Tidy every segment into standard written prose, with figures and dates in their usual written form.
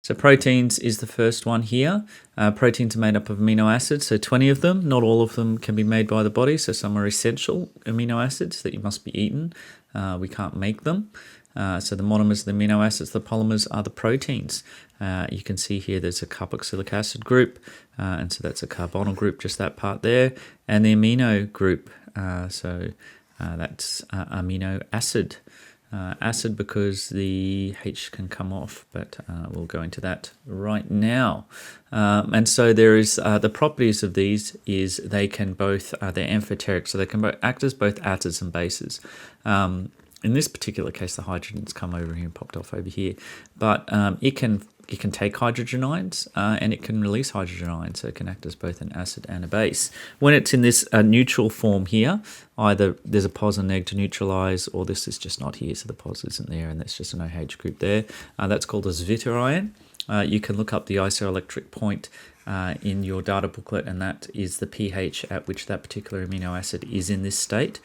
So proteins is the first one here. Proteins are made up of amino acids, so 20 of them. Not all of them can be made by the body, so some are essential amino acids that you must be eaten. We can't make them. So the monomers, the amino acids, the polymers are the proteins. You can see here there's a carboxylic acid group, and so that's a carbonyl group, just that part there. And the amino group, that's amino acid. Acid because the H can come off, but we'll go into that right now. And so there is the properties of these is they can both, they're amphoteric, so they can both act as both acids and bases. In this particular case, the hydrogen's come over here and popped off over here, but it can take hydrogen ions and it can release hydrogen ions, so it can act as both an acid and a base. When it's in this neutral form here, either there's a pos and neg to neutralize, or this is just not here, so the pos isn't there, and that's just an OH group there. That's called a zwitterion. You can look up the isoelectric point in your data booklet, and that is the pH at which that particular amino acid is in this state.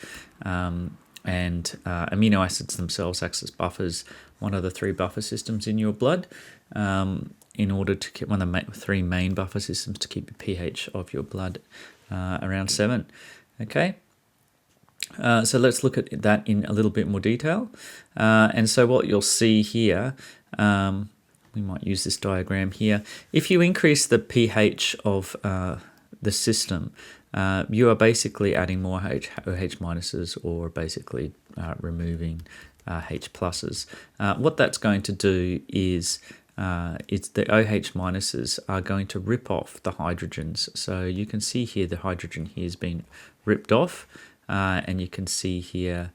And amino acids themselves act as buffers, one of the three buffer systems in your blood, in order to keep one of the three main buffer systems to keep the pH of your blood around 7. Okay, so let's look at that in a little bit more detail. And so what you'll see here, we might use this diagram here. If you increase the pH of the system, you are basically adding more OH minuses, or basically removing H pluses. What that's going to do is the OH minuses are going to rip off the hydrogens. So you can see here the hydrogen here has been ripped off, and you can see here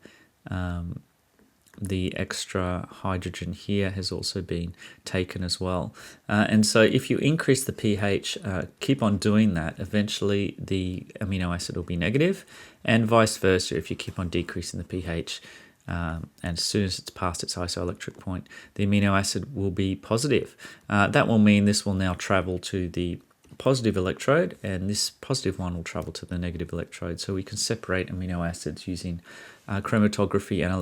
the extra hydrogen here has also been taken as well. And so if you increase the pH, keep on doing that, eventually the amino acid will be negative, and vice versa. If you keep on decreasing the pH, and as soon as it's past its isoelectric point, the amino acid will be positive. That will mean this will now travel to the positive electrode, and this positive one will travel to the negative electrode. So we can separate amino acids using chromatography and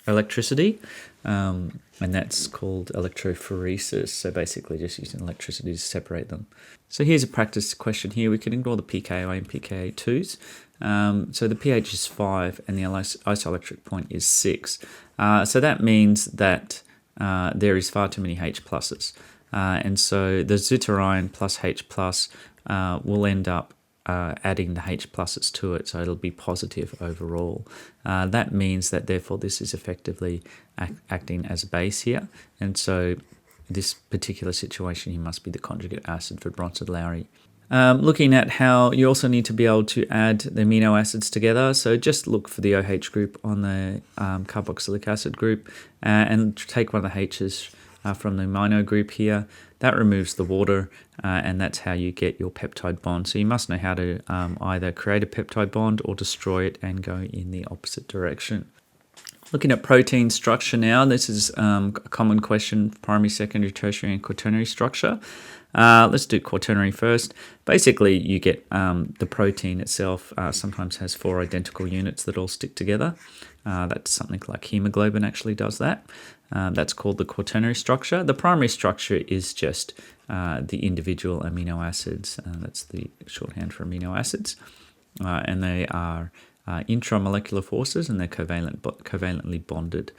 electricity, and that's called electrophoresis. So basically just using electricity to separate them. So here's a practice question here. We can ignore the pKa and pKa2s. So the pH is 5 and the isoelectric point is 6. So that means that there is far too many H pluses. And so the zwitterion plus H plus will end up adding the H pluses to it, so it'll be positive overall. That means that therefore this is effectively acting as a base here, and so this particular situation here must be the conjugate acid for Bronsted-Lowry. Looking at how you also need to be able to add the amino acids together, so just look for the OH group on the carboxylic acid group, and take one of the H's from the amino group here. That removes the water, and that's how you get your peptide bond. So you must know how to either create a peptide bond or destroy it and go in the opposite direction. Looking at protein structure now, this is a common question: primary, secondary, tertiary, and quaternary structure. Let's do quaternary first. Basically, you get the protein itself sometimes has 4 identical units that all stick together. That's something like hemoglobin actually does that. That's called the quaternary structure. The primary structure is just the individual amino acids. That's the shorthand for amino acids. And they are intramolecular forces, and they're covalently bonded,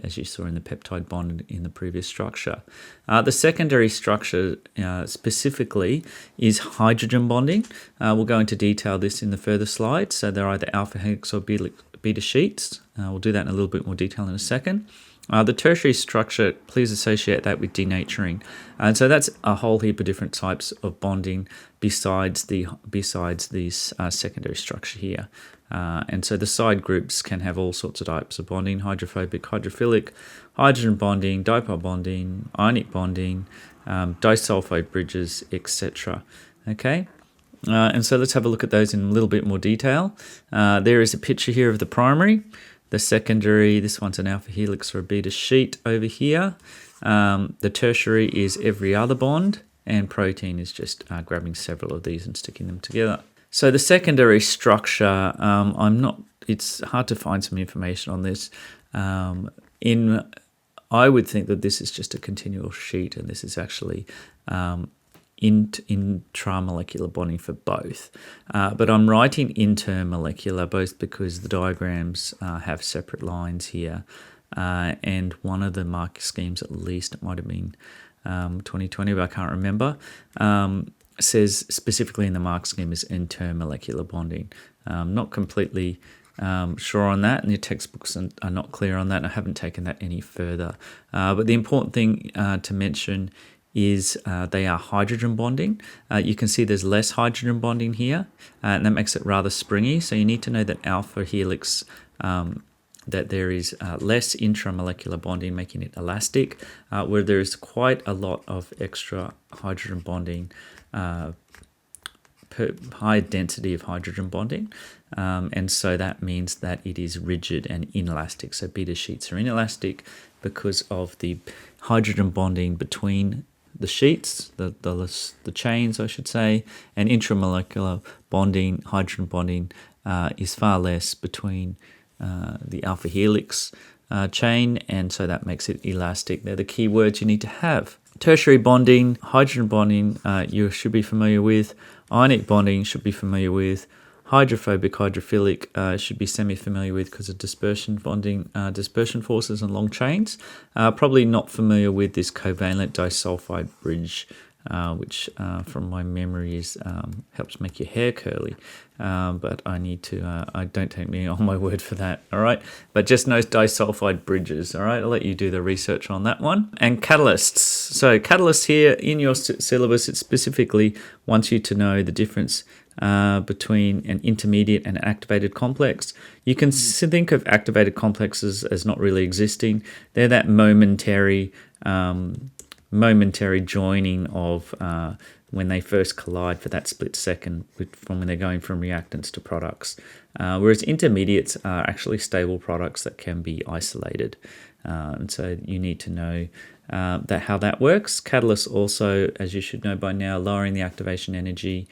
as you saw in the peptide bond in the previous structure. The secondary structure specifically is hydrogen bonding. We'll go into detail this in the further slides. So they're either alpha-helix or beta sheets. We'll do that in a little bit more detail in a second. The tertiary structure, please associate that with denaturing. And so that's a whole heap of different types of bonding besides these secondary structure here. And so the side groups can have all sorts of types of bonding: hydrophobic, hydrophilic, hydrogen bonding, dipole bonding, ionic bonding, disulfide bridges, etc. Okay, and so let's have a look at those in a little bit more detail. There is a picture here of the primary. The secondary, this one's an alpha helix or a beta sheet over here. The tertiary is every other bond, and protein is just grabbing several of these and sticking them together. So the secondary structure, it's hard to find some information on this. In I would think that this is just a continual sheet, and this is actually intramolecular bonding for both. But I'm writing intermolecular both because the diagrams have separate lines here. And one of the mark schemes, at least, it might have been 2020, but I can't remember, says specifically in the mark scheme is intermolecular bonding. Not completely sure on that, and your textbooks are not clear on that, and I haven't taken that any further. But the important thing to mention is they are hydrogen bonding. You can see there's less hydrogen bonding here, and that makes it rather springy. So you need to know that alpha helix, that there is less intramolecular bonding, making it elastic, where there is quite a lot of extra hydrogen bonding, high density of hydrogen bonding, and so that means that it is rigid and inelastic. So beta sheets are inelastic because of the hydrogen bonding between the sheets, the chains, I should say, and intramolecular bonding, hydrogen bonding, is far less between the alpha helix chain, and so that makes it elastic. They're the key words you need to have. Tertiary bonding, hydrogen bonding, you should be familiar with. Ionic bonding, should be familiar with. Hydrophobic, hydrophilic, should be semi-familiar with because of dispersion bonding, dispersion forces and long chains. Probably not familiar with this covalent disulfide bridge, which from my memory is helps make your hair curly. But I need to, don't take me on my word for that, all right? But just know disulfide bridges, all right? I'll let you do the research on that one. And catalysts. So catalysts here in your syllabus, it specifically wants you to know the difference between an intermediate and an activated complex. You can think of activated complexes as not really existing. They're that momentary joining of when they first collide for that split second from when they're going from reactants to products. Whereas intermediates are actually stable products that can be isolated. And so you need to know how that works. Catalysts also, as you should know by now, lowering the activation energy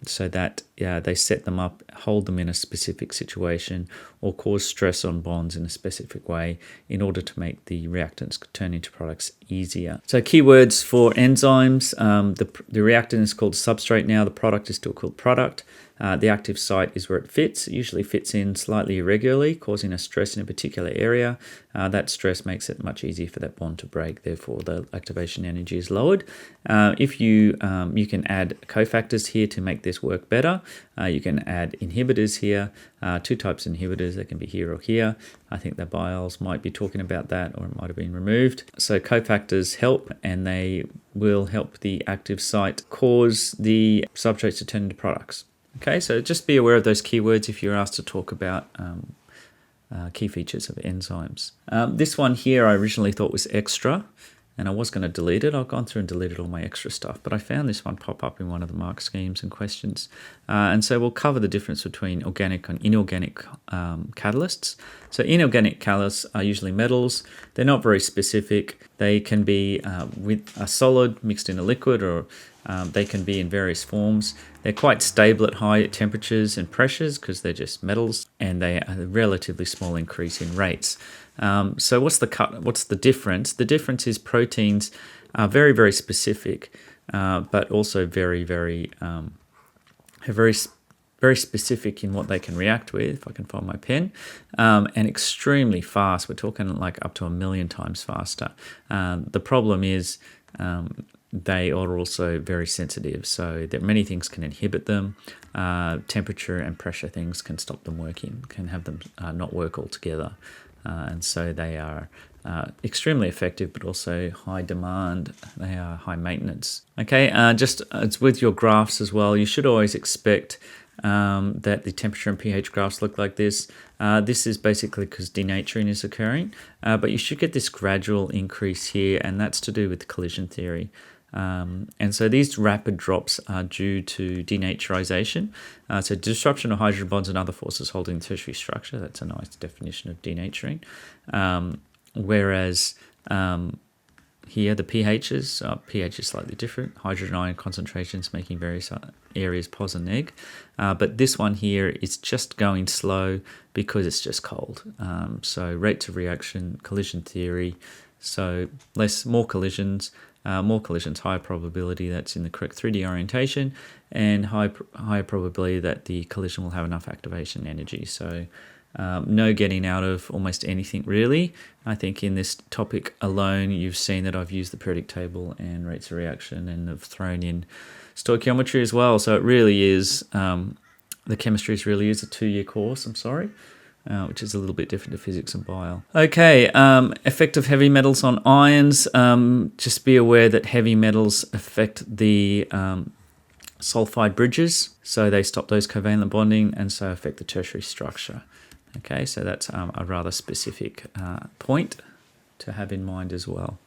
so that they set them up, hold them in a specific situation, or cause stress on bonds in a specific way in order to make the reactants turn into products easier. So keywords for enzymes, the reactant is called substrate now, the product is still called product. The active site is where it fits. It usually fits in slightly irregularly, causing a stress in a particular area. That stress makes it much easier for that bond to break. Therefore, the activation energy is lowered. If you can add cofactors here to make this work better. You can add inhibitors here. Two types of inhibitors. They can be here or here. I think the biols might be talking about that, or it might have been removed. So cofactors help, and they will help the active site cause the substrates to turn into products. Okay, so just be aware of those keywords if you're asked to talk about key features of enzymes. This one here I originally thought was extra, and I was going to delete it. I've gone through and deleted all my extra stuff, but I found this one pop up in one of the mark schemes and questions. And so we'll cover the difference between organic and inorganic catalysts. So inorganic catalysts are usually metals. They're not very specific. They can be with a solid mixed in a liquid, or they can be in various forms. They're quite stable at high temperatures and pressures because they're just metals, and they are a relatively small increase in rates. So what's the difference? The difference is proteins are very, very specific, but also very, very specific in what they can react with, if I can find my pen, and extremely fast. We're talking like up to 1 million times faster. The problem is they are also very sensitive, so that many things can inhibit them. Temperature and pressure things can stop them working, can have them not work altogether. And so they are extremely effective, but also high demand. They are high maintenance. Okay, just it's with your graphs as well. You should always expect that the temperature and pH graphs look like this. This is basically because denaturing is occurring, but you should get this gradual increase here, and that's to do with collision theory. And so these rapid drops are due to denaturization. So disruption of hydrogen bonds and other forces holding the tertiary structure. That's a nice definition of denaturing. Whereas here, the pHs, pH is slightly different, hydrogen ion concentrations making various areas pos and neg. But this one here is just going slow because it's just cold. So rates of reaction, collision theory, so more collisions, higher probability that's in the correct 3D orientation, and higher probability that the collision will have enough activation energy. So no getting out of almost anything really. I think in this topic alone, you've seen that I've used the periodic table and rates of reaction, and have thrown in stoichiometry as well. So it really is, the chemistry really is a 2-year course, which is a little bit different to physics and bio. Okay, effect of heavy metals on ions. Just be aware that heavy metals affect the sulfide bridges, so they stop those covalent bonding and so affect the tertiary structure. Okay, so that's a rather specific point to have in mind as well.